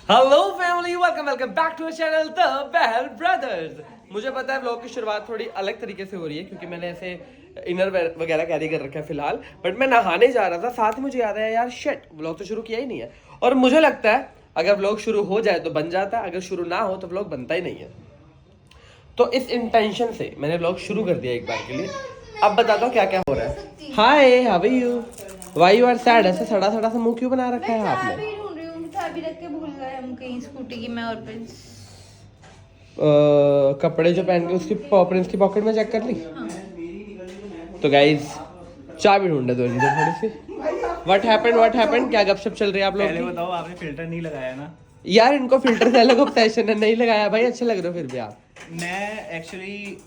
Hello family, welcome back to channel the Bahl brothers. मुझे पता है व्लॉग की शुरुआत थोड़ी अलग तरीके से हो रही है क्योंकि मैंने ऐसे इनर वगैरह कैरी कर रखा है फिलहाल। बट मैं नहाने जा रहा था, साथ ही मुझे याद आया यार शिट, व्लॉग तो शुरू किया ही नहीं है। और मुझे लगता है अगर व्लॉग शुरू हो जाए तो बन जाता है, अगर शुरू ना हो तो व्लॉग बनता ही नहीं है। तो इस इंटेंशन से मैंने व्लॉग शुरू कर दिया एक बार के लिए। अब बताता हूँ क्या क्या हो रहा है। Hi, how are you? Why you are sad? ऐसे सड़ा सड़ा सा मुंह क्यों बना रखा है आपने? चाबी रख के भूल गए हम कहीं स्कूटी की, मैं और प्रिंस। कपड़े जो पहन के उसकी प्रिंस की पॉकेट में चेक कर ली। तो गाइज चाबी ढूंढे दो इधर थोड़ी सी। What happened? क्या गपशप चल रही है आप लोग पहले की? बताओ, आपने फिल्टर नहीं लगाया ना? यार इनको फिल्टर से अलग ऑब्सेशन है, नहीं लगाया भाई, अच्छे लग रहे हो फिर भी आप। मैं एक्चुअली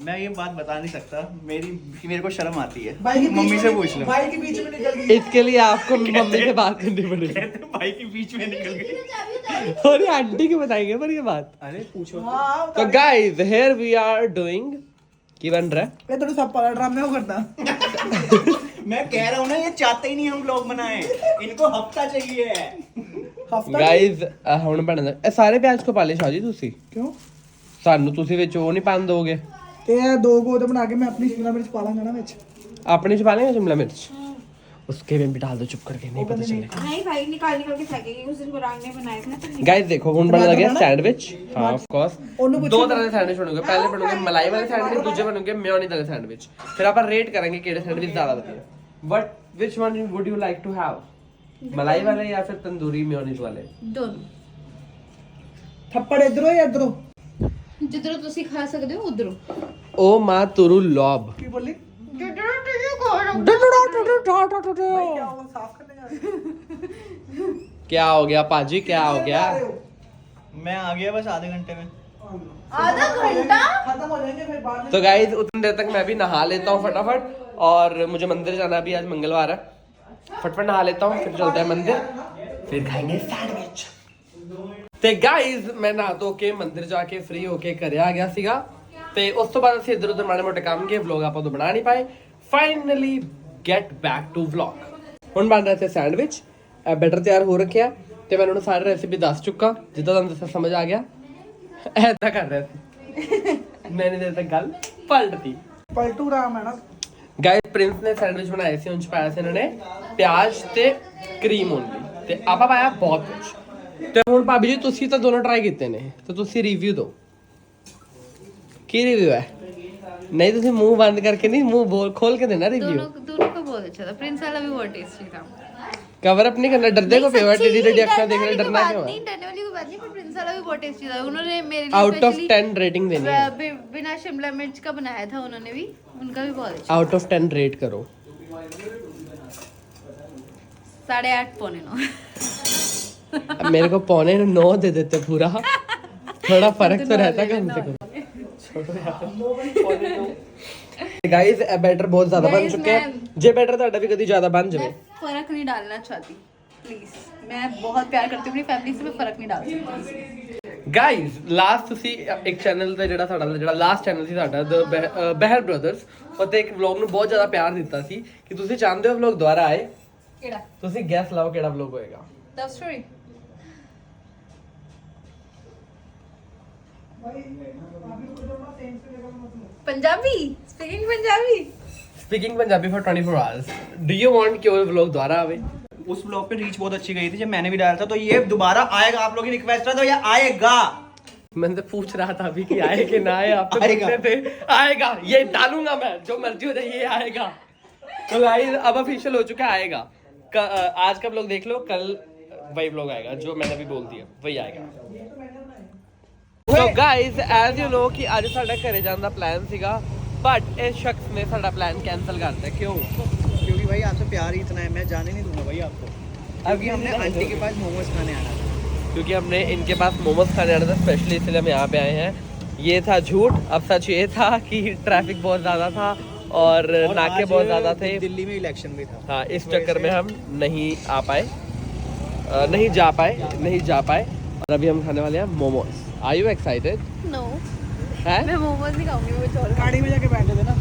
मैं ये बात बता नहीं सकता, मेरे को शर्म आती है। भाई के बीच मम्मी में से पूछ लो। भाई के बीच में निकल गई। इसके लिए आपको मम्मी से बात करनी पड़ेगी। कहते हैं, भाई के बीच में निकल गई। और ये आंटी की बताएंगे पर ये बात। अरे पूछो। हाँ तो guys here we are doing की बन रहा है। ये थोड़ा सा पलट ड्रामे हो करता। मैं कह रहा हूँ ना, ये चाहते ही नहीं हम लोग बनाए, इनको हफ्ता चाहिए है। हफ्ता गाइज ਹੁਣ ਬਣਦਾ ਇਹ ਸਾਰੇ ਪਿਆਜ਼ ਕੋ ਪਾਲੇ ਸ਼ਾਜੀ ਤੁਸੀਂ क्यों? ਸਾਨੂੰ ਤੁਸੀਂ ਵਿੱਚ ਉਹ ਨਹੀਂ ਪਾਣ ਦੋਗੇ? ਤੇ ਇਹ ਦੋ ਗੋਦ ਬਣਾ ਕੇ मैं अपनी शिमला मिर्च पा लांगा ना ਵਿੱਚ। अपने से पालेंगे शिमला मिर्च? उसके में भी डाल दो, चुप करके, नहीं पता चलेगा। नहीं भाई, निकाल के फेंकेगी। उस दिन को रांग ने बनाए थे ना, तो गाइस देखो ਹੁਣ ਬਣ ਲੱਗਿਆ सैंडविच। हाँ ऑफ कोर्स ਉਹਨੂੰ दो तरह के सैंडविच ਬਣੂਗੇ। पहले ਬਣੂਗੇ मलाई वाले सैंडविच, दूसरे बनूगे मेयोनीज वाले सैंडविच। फिर ਆਪਾਂ रेट करेंगे ਕਿਹੜੇ सैंडविच ज्यादा ਵਧੀਆ। But which one would you like to have? मलाई वाले या फिर तंदूरी मेयोनीज वाले? दोनों थप्पड़ इधरों या इधरों? जिधरों तुसी खा सकते हो उधरों। ओ मां तुरु लॉब। की बोली? जिधरों तुसी खा क्या हुआ, साफ करने जा रहे हो? क्या हो गया पाजी, क्या हो गया? मैं आ गया बस आधे घंटे में। आधा घंटा खत्म हो जाएंगे फिर बाद में। तो गाइस उतनी देर तक मैं भी नहा लेता हूँ फटाफट, और मुझे मंदिर जाना भी, आज मंगलवार है। फटाफट नहा लेता हूँ, फिर चलते हैं मंदिर, फिर खाएंगे सैंडविच। ਤੇ ਗਾਇਜ਼ ਮੈਂ ਨਹਾ ਧੋ ਕੇ ਮੰਦਿਰ ਜਾ ਕੇ ਫ੍ਰੀ ਹੋ ਕੇ ਘਰੇ ਆ ਗਿਆ ਸੀਗਾ, ਤੇ ਉਸ ਤੋਂ ਬਾਅਦ ਅਸੀਂ ਇੱਧਰ ਉੱਧਰ ਮਾੜੇ ਮੋਟੇ ਕੰਮ ਕੇ ਵਲੌਗ ਆਪਾਂ ਤੋਂ ਬਣਾ ਨਹੀਂ ਪਾਏ। Finally get back to vlog. ਹੁਣ ਬਣ ਰਿਹਾ ਤੇ ਸੈਂਡਵਿਚ, ਬੈਟਰ ਤਿਆਰ ਹੋ ਰੱਖਿਆ ਤੇ ਮੈਂ ਉਹਨਾਂ ਨੂੰ ਸਾਰੀ ਰੈਸਿਪੀ ਦੱਸ ਚੁੱਕਾ, ਜਿੱਦਾਂ ਤੁਹਾਨੂੰ ਦੱਸਿਆ ਸਮਝ ਆ ਗਿਆ। ਐਦਾਂ ਕਰ ਰਿਹਾ ਸੀ ਮੈंने ਦੇਰ ਤੱਕ ਗੱਲ ਪਲਟਤੀ। पलटू राम है ना। ਗਾਇਜ਼ ਪ੍ਰਿੰਸ ਨੇ ਸੈਂਡਵਿਚ ਬਣਾਏ ਸੀ, ਉਹਨਾਂ ਚ ਪਾਇਆ ਸੀ ਇਹਨਾਂ ਨੇ ਪਿਆਜ਼ ਤੇ ਕਰੀਮ ਓਨਲੀ, ਤੇ ਆਪਾਂ ਪਾਇਆ ਬਹੁਤ ਕੁਝ। ਤੇ ਹੁਣ ਭਾਬੀ ਜੀ ਤੁਸੀਂ ਤਾਂ ਦੋਨੋਂ ਟਰਾਈ ਕੀਤੇ ਨੇ, ਤੇ ਤੁਸੀਂ ਰਿਵਿਊ ਦਿਓ। ਕੀ ਰਿਵਿਊ ਹੈ? नहीं ਤੁਸੀਂ ਮੂੰਹ ਬੰਦ ਕਰਕੇ ਨਹੀਂ, ਮੂੰਹ ਬੋਲ खोल के देना रिव्यू। दोनों का बहुत अच्छा था। प्रिंस वाला भी बहुत टेस्टी था। कवर अप नहीं करना, डरने को फेवर टेडी टेडी अक्सर देख रहे, डरना क्यों है? नहीं, डरने वाली कोई बात नहीं, पर प्रिंस वाला भी बहुत टेस्टी था। उन्होंने मेरे लिए आउट ऑफ 10 रेटिंग देनी है। बिना शिमला मिर्च का बनाया था उन्होंने भी, उनका भी बहुत अच्छा। आउट ऑफ 10 रेट करो। 8.5 पौने 9। अब मेरे को 9.25 दे देते पूरा, थोड़ा फर्क तो रहता कम से कम। गाइस बैटर बहुत ज्यादा बन चुके हैं। जे बैटर ਤੁਹਾਡਾ ਵੀ ਕਦੀ ਜ਼ਿਆਦਾ ਬਣ ਜਾਵੇ। मैं फर्क नहीं डालना चाहती, प्लीज। मैं बहुत प्यार करती हूँ अपनी फैमिली से, मैं फर्क नहीं डाल सकती। ਗਾਇਜ਼ ਲਾਸਟ ਤੁਸੀਂ ਇੱਕ ਚੈਨਲ ਤੇ ਜਿਹੜਾ ਲਾਸਟ ਚੈਨਲ ਸੀ ਸਾਡਾ ਦ ਬਹਿਲ ਬ੍ਰਦਰਸ, ਉੱਤੇ ਇੱਕ ਵਲੌਗ ਨੂੰ ਬਹੁਤ ਜ਼ਿਆਦਾ ਪਿਆਰ ਦਿੱਤਾ ਸੀ ਕਿ ਤੁਸੀਂ ਚਾਹੁੰਦੇ ਹੋ ਵਲੌਗ ਦੁਬਾਰਾ ਆਏ। केड़ा ਤੁਸੀਂ ਗੈਸ ਲਾਓ ਕਿਹੜਾ ਵਲੌਗ ਹੋਏਗਾ। Love story. Punjabi speaking Punjabi. Speaking Punjabi for 24 hours. Do you want कि वो व्लॉग दोबारा आवे? उस ब्लॉग पे रीच बहुत अच्छी गई थी जब मैंने भी डाला था, तो ये दोबारा आएगा। आप लोगों की रिक्वेस्ट है तो ये आएगा। मैं तो पूछ रहा था अभी कि आए कि ना आए, आप तो आएगा। पूछते थे। आएगा, ये डालूंगा मैं, जो मर्जी हो जाए ये आएगा। तो गाइस अब ऑफिशियल हो चुका है, आएगा। आज का व्लॉग देख लो, कल वही व्लॉग आएगा जो मैंने भी बोल दिया, वही आएगा। तो गाइस एज यू नो कि आज साडा घरे जाने का प्लान सीगा, बट इस शख्स ने साडा प्लान कैंसिल कर दिया। क्यों? क्योंकि भाई आपसे प्यार ही इतना है, मैं जाने नहीं दूंगा भाई आपको। क्योंकि हमने आंटी के पास मोमोज खाने आना था। क्योंकि हमने इनके पास मोमोज खाने आना था स्पेशली, इसलिए हम यहाँ पे आए हैं। ये था झूठ। अब सच ये था कि ट्रैफिक बहुत ज़्यादा था और नाके आज बहुत ज़्यादा थे। दिल्ली में इलेक्शन भी था। हाँ, इस चक्कर में हम नहीं आ पाए, नहीं जा पाए। और अभी हम खाने वाले हैं momos. Are you excited? No, है? मैं मोमोज नहीं खाऊंगी, वो चोर गाड़ी में जाके बैठे थे ना।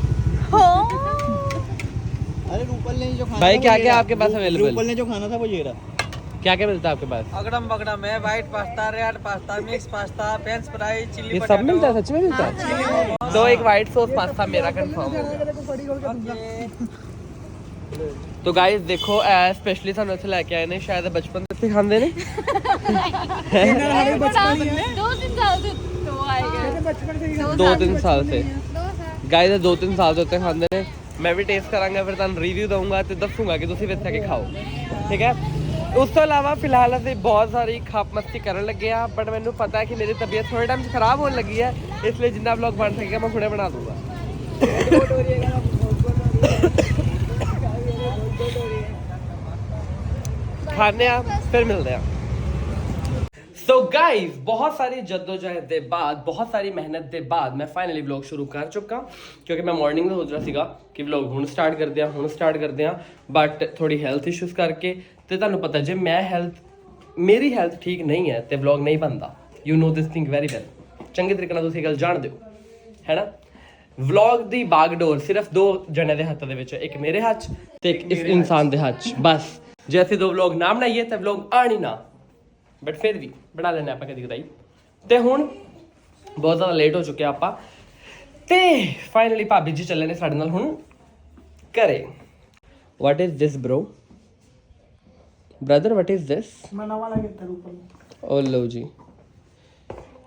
हो। अरे रूपल ने जो खाना भाई था क्या वो ये क्या रहा। आपके पास available? रूपल ने जो खाना था वो ये रहा। क्या क्या मिलता है आपके पास? अगड़म बगड़म है, white pasta, red pasta, mix pasta, French fry, chilli ये सब मिलता है, सच में मिलता है? तो एक व्हाइट सॉस पास्ता मेरा कंफर्म हो। तो गाइस देखो स्पेशली ਸਾਨੂੰ ਇੱਥੇ ਲੈ ਕੇ ਆਏ ਨੇ, ਸ਼ਾਇਦ ਬਚਪਨ ਤੋਂ ਇੱਥੇ ਖਾਂਦੇ ਨੇ। 2-3 साल से तो आएगा। बचपन से ही 2-3 ਸਾਲ ਸੇ गाइस 2-3 ਸਾਲ ਤੋਂ ਇੱਥੇ ਖਾਂਦੇ ਨੇ। ਮੈਂ ਵੀ ਟੇਸਟ ਕਰਾਂਗਾ, ਫਿਰ ਤੁਹਾਨੂੰ ਰਿਵਿਊ ਦਊਂਗਾ ਤੇ ਦੱਸੂਗਾ ਕਿ ਤੁਸੀਂ ਵੀ ਇੱਥੇ ਆ ਕੇ ਖਾਓ, ਠੀਕ ਹੈ। ਉਸ ਤੋਂ ਇਲਾਵਾ ਫਿਲਹਾਲ ਅਸੀਂ ਬਹੁਤ ਸਾਰੀ ਖੱਪ ਮਸਤੀ ਕਰਨ ਲੱਗੇ ਆ, ਬਟ ਮੈਨੂੰ ਪਤਾ ਹੈ ਕਿ ਮੇਰੀ ਤਬੀਅਤ ਥੋੜੇ ਟਾਈਮ 'ਚ ਖਰਾਬ ਹੋਣ ਲੱਗੀ ਹੈ, ਇਸ ਲਈ ਜਿੰਨਾ ਵਲੌਗ ਬਣ ਸਕੇਗਾ ਮੈਂ ਹੁਣੇ ਬਣਾ ਦੂੰਗਾ। ਖਾਣੇ ਆ ਫਿਰ ਮਿਲਦੇ ਆ। सो गाइज बहुत सारी जद्दोजहद के बाद, बहुत सारी मेहनत के बाद मैं फाइनली व्लॉग शुरू कर चुका, क्योंकि मैं मॉर्निंग में सोच रहा सीगा कि व्लॉग हुण स्टार्ट करते हैं बट थोड़ी हैल्थ इशूज़ करके तो तुहानूं पता जे मेरी हैल्थ ठीक नहीं है तो व्लॉग नहीं बनता। You know this thing very well, चंगे तरीके नाल तुसीं गल जाणदे हो, है ना। व्लॉग दी बागडोर सिर्फ 2 जने के हत्थ दे विच, एक मेरे हत्थ ते एक इस इंसान के हत्थ। बस जे असीं 2 व्लॉग ना बनाइए तो व्लॉग आनी ना, बट फिर भी बना लेने आप कदी कदाई। तो हुण बहुत ज़्यादा लेट हो चुके आप, तो फाइनली भाभी जी चले ने साडे नाल हुण घरे। What is this bro brother, what is this? मैं नवा लगे तेरे ऊपर। ओ लो जी,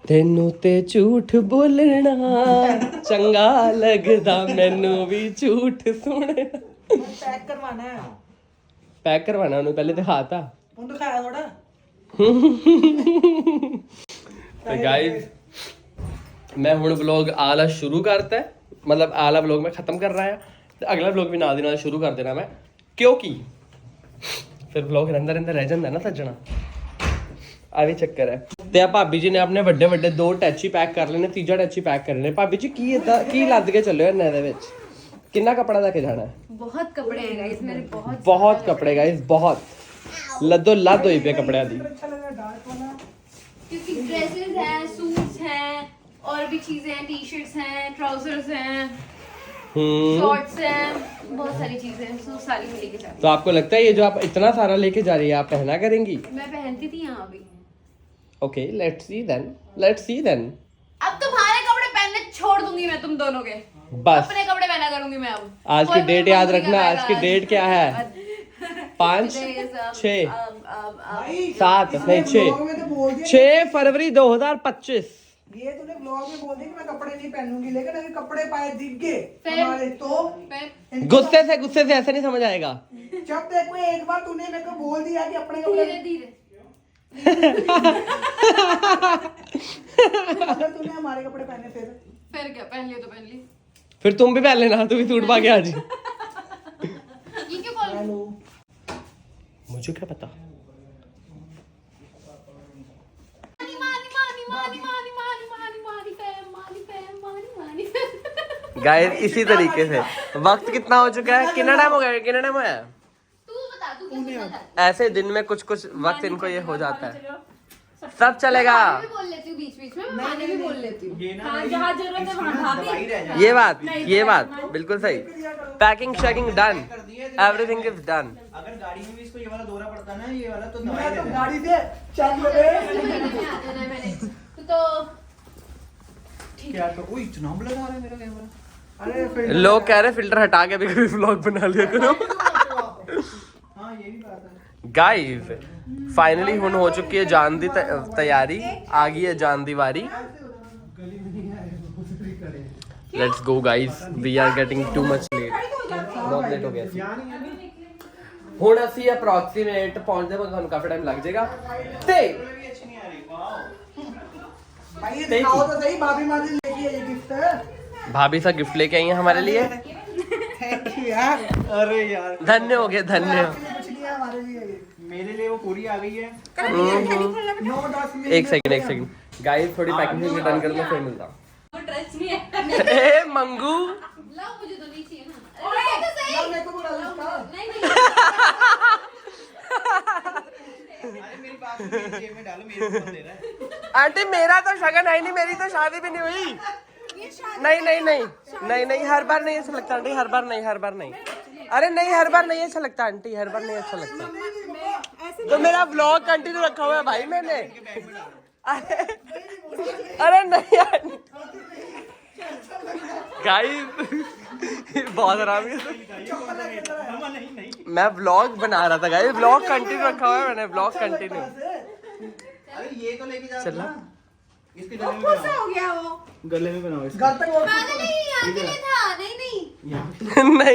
तेनू ते झूठ बोलना चंगा लगदा, मैनू भी झूठ सुनना। पैक करवाना है। पैक करवाना उन्हें पहले दिखाता। उन तो खाया थोड़ा। तो गाइस मैं हुण व्लॉग आला शुरू करता है, मतलब आला व्लॉग मैं खत्म कर रहा है, तो अगला व्लॉग भी नाल दी नाल शुरू कर देना मैं, क्योंकि फिर व्लॉग रंदा रह जाता है ना सज्जना, आ भी चक्कर है। ते आ भाभी जी ने अपने बड़े बड़े 2 टैची पैक कर लेने, तीजा टैची पैक कर लेने। भाभी जी की लद के चले हो इन्ने दे विच? कितना कपड़ा लेके जाना है? बहुत कपड़े हैं गाइस मेरे, बहुत कपड़े गाइस, बहुत लदो लद हुई पे कपड़े दी। अच्छा लगा डार्क वाला। क्योंकि ड्रेसेस हैं, सूट्स हैं, और भी चीजें हैं, टी-शर्ट्स हैं, ट्राउजर्स हैं, शॉर्ट्स हैं, बहुत सारी चीजें हैं, तो सारी मैं लेके जाती तो आपको लगता है ये जो आप इतना सारा लेके जा रही है आप पहना करेंगी? हूँ। मैं पहनती थी यहाँ भी। Okay let's see then. अब तुम्हारे कपड़े पहनने छोड़ दूंगी मैं तुम दोनों के, बस अपने कपड़े पहना करूंगी मैं अब। आज की डेट याद रखना, आज की डेट क्या है? 5 6 7 नहीं 6 फरवरी 2025। ये तूने ब्लॉग में बोल दिया कि मैं कपड़े नहीं पहनूंगी, लेकिन अगर कपड़े पाए दिख गए फिर? हमारे तो गुस्से से ऐसे नहीं समझ आएगा। जब देखो एक बार तूने मेरे को बोल दिया कि अपने कपड़े धीरे धीरे अगर तूने हमारे कपड़े पहने फिर क्या पहन लिया तो पहन ली। फिर तुम भी पहन लेना, तू भी सूट पा के आ जी। ये क्यों बोल रही? मुझे क्या पता। गाइस इसी तरीके से वक्त कितना हो चुका है, कितना टाइम हो गया, कितना टाइम हुआ है? तू बता, तू कैसे बता? ऐसे दिन में कुछ वक्त इनको ये हो जाता है, सब चलेगा। मैं भी बोल लेती हूँ बीच बीच में, मैं माने भी बोल लेती हूँ। हाँ, जहाँ जरूरत है वहाँ भाभी। ये बात बिल्कुल सही। Packing shacking done, everything is done. अगर गाड़ी में भी इसको ये वाला दौरा पड़ता ना, ये वाला तो मैं तो गाड़ी से चल ले। तो क्या तो वो इतना ब्लर आ रहा है मेरा कैमरा। अरे फिर लोग कह रहे फिल्टर हटा के भी कभी व्लॉग बना लिया करो। हाँ ये भी बात है। गाइस फाइनली हुन हो चुकी है जान दी तैयारी, आ गई है जान दी वारी। Let's go guys, we are getting too much late, बहुत लेट हो गया। हुन ਅਸੀਂ ਅਪਰੋਕਸੀਮੇਟ पहुंचदे पर ਤੁਹਾਨੂੰ काफी टाइम लग जाएगा। ते भाई ये दिखाओ तो सही, भाभी माजी लेके आई गिफ्ट। भाभी सा गिफ्ट लेके आई है हमारे लिए। थैंक यू यार। अरे यार धन्य हो गए, धन्य। कुछ नहीं है हमारे लिए ये। मेरे लिए वो पूरी आ गई है। 9-10 मिनट। एक सेकंड गाइस, थोड़ी पैकिंग डन कर लो फिर मिलता। वो ड्रेस नहीं है। ए मंगू लाओ, मुझे तो नहीं चाहिए ना। अरे तो सही। यार मेरे को बुला लो इसका। नहीं अरे मेरी बात सुन, मेरी जेब में डालो, मेरे को मत दे रहा है। आंटी मेरा तो शगन है नहीं, मेरी तो शादी भी नहीं हुई। नहीं नहीं नहीं नहीं नहीं, हर बार नहीं अच्छा लगता आंटी, हर बार नहीं, हर बार नहीं। अरे नहीं हर बार नहीं अच्छा लगता आंटी, हर बार नहीं अच्छा लगता। ऐसे तो मेरा ब्लॉग कंटिन्यू रखा हुआ है भाई मैंने। अरे नहीं यार गाइस बहुत आराम है। मैं ब्लॉग बना रहा था गाइस, ब्लॉग कंटिन्यू रखा हुआ है मैंने, ब्लॉग कंटिन्यू। अरे ये तो लेके जा चलना इसके हो गया वो गले में बनाओ इसको। घर तक और पागल नहीं यहाँ के लिए था। नहीं नहीं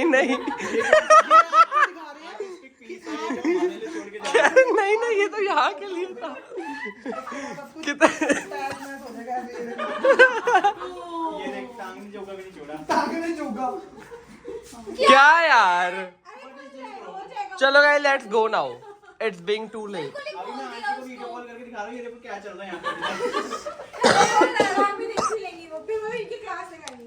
नहीं नहीं नहीं ये तो यहाँ के लिए था। कितना ये देख टांग नहीं जोगा भी नहीं छोड़ा। ताकि नहीं चूका। क्या यार। चलो guys let's go now, it's being too late. अभी मैं आंटी को वीडियो कॉल करके दिखा रहा हूँ ये देखो क्या चल रहा है यहाँ पे।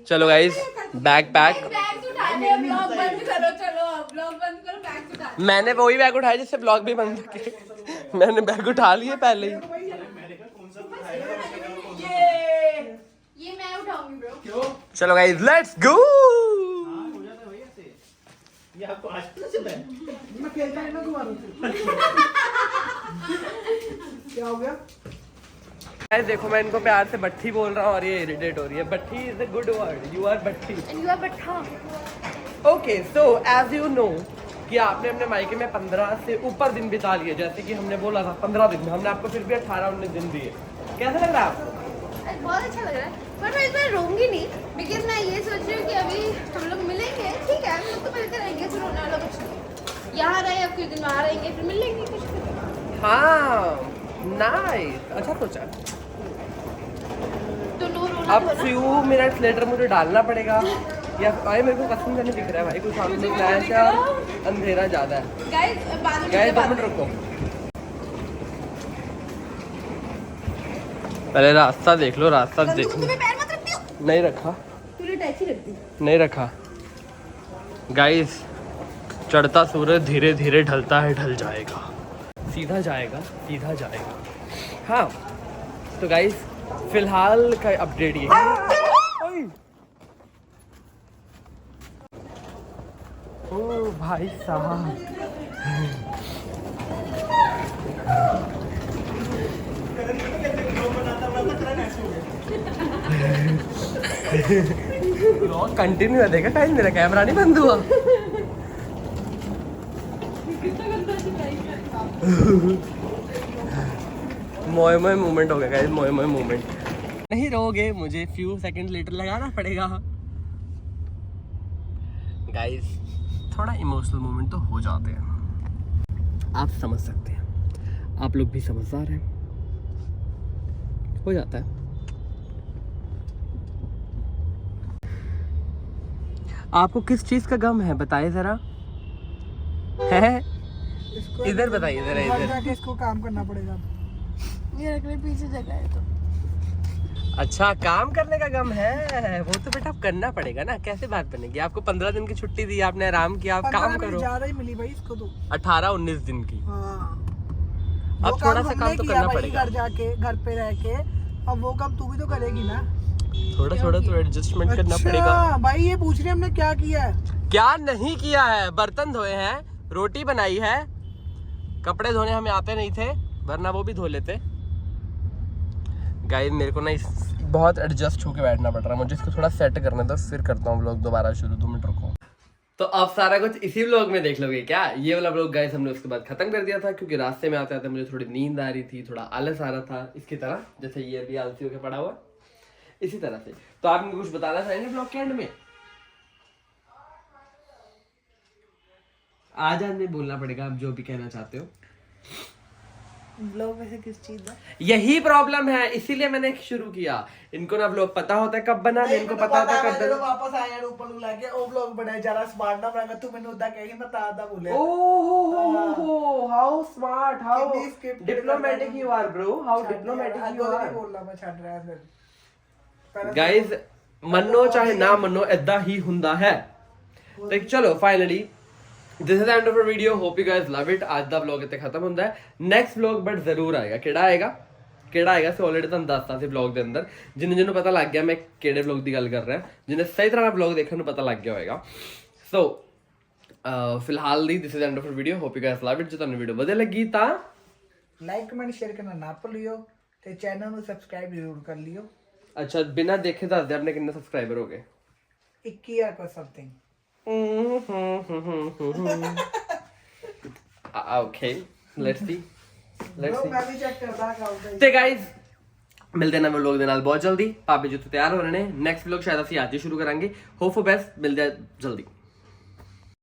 चलो गाइस बैग पैक। बैग उठा ले, ब्लॉग बंद करो। चलो ब्लॉग बंद करो, बैग उठा लो। मैंने वही बैग उठाया जिससे ब्लॉग भी बन सके। मैंने बैग उठा लिए पहले ही। ये मैं उठाऊंगी ब्रो। क्यों? चलो गाइस लेट्स गो। हाँ हो जाता है भाई ऐसे। ये आपको आज पता चला है? मैं खेलता है ना दोबारा से। क्या हो गया? गाइस देखो मैं इनको प्यार से बट्टी बोल रहा हूँ और ये इरिटेट हो रही है। बट्टी is a good word, you are बट्टी। And you are बट्ठा। Okay so as you know कि आपने अपने मायके में 15 से ऊपर दिन बिता लिए, जैसे कि हमने बोला था 15 दिन में, हमने आपको फिर भी 18-19 दिन दिए। कैसा लग रहा है आपको? बहुत अच्छा लग रहा है, पर मैं इस बार रोऊंगी नहीं, बिकॉज मैं ये सोच रही हूँ कि अभी हम लोग मिलेंगे, ठीक है हम लोग तो मिलकर रहेंगे, फिर रोने वाला कुछ नहीं। यहाँ रहे अब कुछ दिन वहाँ रहेंगे, फिर मिल लेंगे कुछ। हाँ नाइस, अच्छा सोचा। तो नो रोना अब तो ना। फ्यू मिनट्स लेटर मुझे डालना पड़ेगा या भाई मेरे को कसम से नहीं दिख रहा है भाई, कुछ सामने दिख रहा है क्या? अंधेरा ज्यादा है। गाइस बाद में गाइस 2 मिनट रुको, पहले रास्ता देख लो, रास्ता देख लो। तुम्हें पैर मत रखती। नहीं रखा, तूने टैक्सी रख दी। नहीं रखा। गाइस चढ़ता सूरज धीरे धीरे ढलता है, ढल जाएगा, सीधा जाएगा, सीधा जाएगा। हाँ तो गाइस फिलहाल का अपडेट ये है। ओ भाई साहब कंटिन्यू है, देखा टाइम मेरा कैमरा नहीं बंद हुआ। मोए मोए मूवमेंट हो गया गाइस, मोए मोए मूवमेंट। नहीं रोगे, मुझे फ्यू सेकंड लेटर लगाना पड़ेगा। गाइस थोड़ा इमोशनल मूवमेंट तो हो जाते हैं, आप समझ सकते हैं, आप लोग भी समझदार हैं, हो जाता है। आपको किस चीज का गम है बताइए जरा, है इधर बताइए जरा, घर इधर। जाके इसको काम करना पड़ेगा। ये रखने पीछे जगह है तो। अच्छा काम करने का गम है, वो तो बेटा आप करना पड़ेगा ना, कैसे बात बनेगी? आपको 15 दिन की छुट्टी दी, आपने आराम किया, आप काम करो। ज्यादा ही मिली भाई इसको तो। 18-19 दिन की। हाँ अब थोड़ा सा काम तो करना पड़ेगा। घर जाके, घर पे रह के, अब वो काम तू भी तो करेगी ना। थोड़ा थोड़ा तो एडजस्टमेंट करना अच्छा, पड़ेगा। भाई ये पूछ रहे हमने क्या किया है? क्या नहीं किया है? बर्तन धोए हैं, रोटी बनाई है, कपड़े धोने हमें आते नहीं थे, वरना वो भी धो लेते। गाइस मेरे को ना बहुत एडजस्ट होके बैठना पड़ रहा है, मुझे इसको थोड़ा सेट करने दो, फिर करता हूँ व्लॉग दोबारा शुरू। 2 मिनट रुको। तो अब सारा कुछ इसी व्लॉग में देख लोगे क्या? ये वाला व्लॉग गाइस हमने उसके बाद खत्म कर दिया था, क्योंकि रास्ते में आते आते मुझे थोड़ी नींद आ रही थी, थोड़ा आलस आ रहा था, इसकी तरह जैसे ये भी आलसी होके पड़ा हुआ, इसी तरह से। तो आप मुझे कुछ बताना चाहेंगे व्लॉग के एंड में? आज नहीं बोलना पड़ेगा, आप जो भी कहना चाहते हो। ब्लॉग वैसे किस चीज है? यही प्रॉब्लम है, इसीलिए मैंने शुरू किया। इनको ना व्लॉग पता होता है कब बनाने, इनको पता होता है कब। वापस आया ऊपर लाके ओ ब्लॉग बनाए जरा स्मार्ट ना बनाएगा तू, मैंने उदा कही मैं तादा बोले। ओह हाउ स्मार्ट, हाउ कितनी scripted diplomatic you are bro, how diplomatic you are. बोलना मैं छੱਡ ਰਿਹਾ फिर। गाइस मनो चाहे ना मनो ऐदा ही हुंदा है। तो चलो finally this is the end of our video, hope you guys love it. आज दा व्लॉग ਇੱਥੇ ਖਤਮ ਹੁੰਦਾ ਹੈ। ਨੈਕਸਟ व्लॉग ਬਟ ਜ਼ਰੂਰ ਆਏਗਾ। ਕਿਹੜਾ ਆਏਗਾ ਸੋ ਆਲਰੇਡੀ ਤੁਹਾਨੂੰ ਦੱਸਤਾ ਸੀ व्लॉग ਦੇ ਅੰਦਰ, ਜਿਹਨੂੰ ਪਤਾ ਲੱਗ ਗਿਆ ਮੈਂ ਕਿਹੜੇ व्लॉग ਦੀ ਗੱਲ ਕਰ ਰਿਹਾ, ਜਿਹਨੇ ਸਹੀ ਤਰ੍ਹਾਂ ਨਾਲ व्लॉग ਦੇਖਣ ਨੂੰ ਪਤਾ ਲੱਗ ਗਿਆ ਹੋਵੇਗਾ। ਸੋ ਫਿਲਹਾਲ ਲਈ this is end of hour video, hope you guys love it. ਜੇ ਤੁਹਾਨੂੰ ਵੀਡੀਓ ਵਧੀਆ ਲੱਗੀ ਤਾਂ ਲਾਈਕ ਕਮੈਂਟ ਸ਼ੇਅਰ ਕਰਨਾ ਨਾ ਭੁੱਲਿਓ ਤੇ ਚੈਨਲ ਨੂੰ ਸਬਸਕ੍ਰਾਈਬ ਜ਼ਰੂਰ ਕਰ ਲਿਓ। ਅੱਛਾ ਬਿਨਾਂ ਦੇਖੇ ਦੱਸ ਦੇ ਆਪਣੇ ਕਿੰਨੇ ਸਬਸਕ੍ਰਾਈਬਰ ਹੋ ਗਏ 21,000 ਕੋ ਸਮਥਿੰਗ। ਓਕੇ ਲੈਟਸ ਸੀ ਮੈਂ ਵੀ ਚੈੱਕ ਕਰਦਾ ਕਾਉਂਦਾ। ਤੇ ਗਾਇਜ਼ ਮਿਲਦੇ ਨਵੇਂ ਵਲੋਗ ਦੇ ਨਾਲ ਬਹੁਤ ਜਲਦੀ। ਭਾਬੀ ਜੀ ਤੋਂ ਤਿਆਰ ਹੋ ਰਹੇ ਨੇ। ਨੈਕਸਟ ਵਲੋਗ ਸ਼ਾਇਦ ਅਸੀਂ ਅੱਜ ਹੀ ਸ਼ੁਰੂ ਕਰਾਂਗੇ। Hope for best. ਮਿਲਦੇ ਆ ਜਲਦੀ।